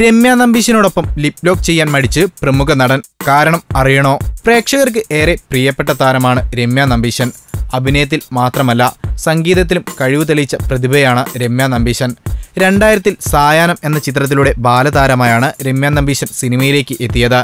Ramya നമ്പീശനോടൊപ്പം lip lock ചെയ്യാൻ മടിച്ച് പ്രമുഖ നടൻ. കാരണം അറിയണോ? പ്രേക്ഷകർക്ക് ഏറെ പ്രിയപ്പെട്ട താരമാണ് രമ്യ നമ്പീശൻ. അഭിനയത്തിൽ മാത്രമല്ല സംഗീതത്തിലും കഴിവ് തെളിയിച്ച പ്രതിഭയാണ് രമ്യ നമ്പീശൻ. 2000-ൽ സായാഹ്നം എന്ന ചിത്രത്തിലൂടെ ബാലതാരമായാണ് രമ്യ നമ്പീശൻ സിനിമയിലേക്ക് എത്തിയത്.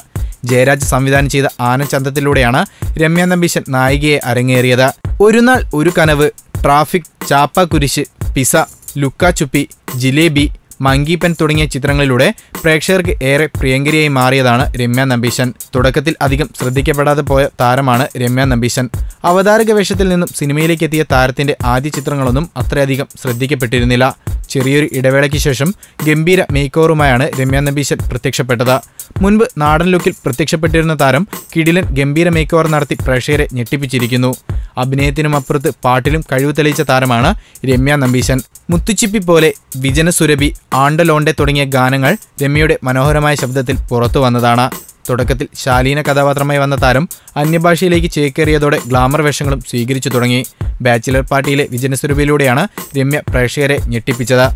ജയരാജ് സംവിധാനം ചെയ്ത ആനച്ചന്തത്തിലൂടെയാണ് രമ്യ നമ്പീശൻ നായികയെ അരങ്ങേറിയത്. ഒരു നാൾ ഒരു കനവ്, ട്രാഫിക്, ചാപ്പാക്കുരിശ്, പിസ, ലുക്കാച്ചുപ്പി, ജിലേബി, മങ്കിപ്പൻ തുടങ്ങിയ ചിത്രങ്ങളിലൂടെ പ്രേക്ഷകർക്ക് ഏറെ പ്രിയങ്കരിയായി മാറിയതാണ് രമ്യ നമ്പീശൻ. തുടക്കത്തിൽ അധികം ശ്രദ്ധിക്കപ്പെടാതെ പോയ താരമാണ് രമ്യ നമ്പീശൻ. അവതാരക വേഷത്തിൽ നിന്നും സിനിമയിലേക്ക് എത്തിയ താരത്തിന്റെ ആദ്യ ചിത്രങ്ങളൊന്നും അത്രയധികം ശ്രദ്ധിക്കപ്പെട്ടിരുന്നില്ല. ചെറിയൊരു ഇടവേളയ്ക്ക് ശേഷം ഗംഭീര മേക്കോവറുമായാണ് രമ്യ നമ്പീശൻ പ്രത്യക്ഷപ്പെട്ടത്. മുൻപ് നാടൻ ലുക്കിൽ പ്രത്യക്ഷപ്പെട്ടിരുന്ന താരം കിടിലൻ ഗംഭീര മേക്കോവർ നടത്തി പ്രേക്ഷകരെ ഞെട്ടിപ്പിച്ചിരിക്കുന്നു. അഭിനയത്തിനുമപ്പുറത്ത് പാട്ടിലും കഴിവ് തെളിയിച്ച താരമാണ് രമ്യ നമ്പീശൻ. മുത്തുച്ചിപ്പി പോലെ, വിജനസുരഭി, ആണ്ടലോണ്ടെ തുടങ്ങിയ ഗാനങ്ങൾ രമ്യയുടെ മനോഹരമായ ശബ്ദത്തിൽ പുറത്തു വന്നതാണ്. തുടക്കത്തിൽ ശാലീന കഥാപാത്രമായി വന്ന താരം അന്യഭാഷയിലേക്ക് ചേക്കേറിയതോടെ ഗ്ലാമർ വേഷങ്ങളും സ്വീകരിച്ചു തുടങ്ങി. ബാച്ചിലർ പാർട്ടിയിലെ വിജനസുരഭിയിലൂടെയാണ് രമ്യ പ്രേക്ഷകരെ ഞെട്ടിപ്പിച്ചത്.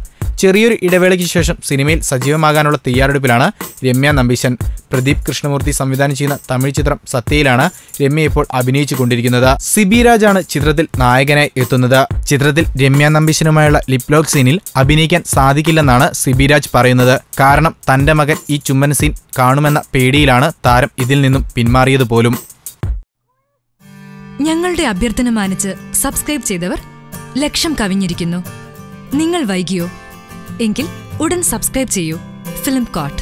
ചെറിയൊരു ഇടവേളയ്ക്ക് ശേഷം സിനിമയിൽ സജീവമാകാനുള്ള തയ്യാറെടുപ്പിലാണ് രമ്യ നമ്പീശൻ. പ്രദീപ് കൃഷ്ണമൂർത്തി സംവിധാനം ചെയ്യുന്ന തമിഴ് ചിത്രം സത്യയിലാണ് രമ്യ ഇപ്പോൾ അഭിനയിച്ചു കൊണ്ടിരിക്കുന്നത്. സിബി രാജാണ് ചിത്രത്തിൽ നായകനായി എത്തുന്നത്. ചിത്രത്തിൽ രമ്യ നമ്പീശനുമായുള്ള ലിപ് ലോക്ക് സീനിൽ അഭിനയിക്കാൻ സാധിക്കില്ലെന്നാണ് സിബി രാജ് പറയുന്നത്. കാരണം തന്റെ മകൻ ഈ ചുംബന സീൻ കാണുമെന്ന പേടിയിലാണ് താരം ഇതിൽ നിന്നും പിന്മാറിയത് പോലും. ഞങ്ങളുടെ അഭ്യർത്ഥന മാനിച്ച് സബ്സ്ക്രൈബ് ചെയ്തവർ ലക്ഷം കവിഞ്ഞിരിക്കുന്നു. നിങ്ങൾ വൈകിയോ? എങ്കിൽ ഉടൻ സബ്സ്ക്രൈബ് ചെയ്യൂ. Film coat.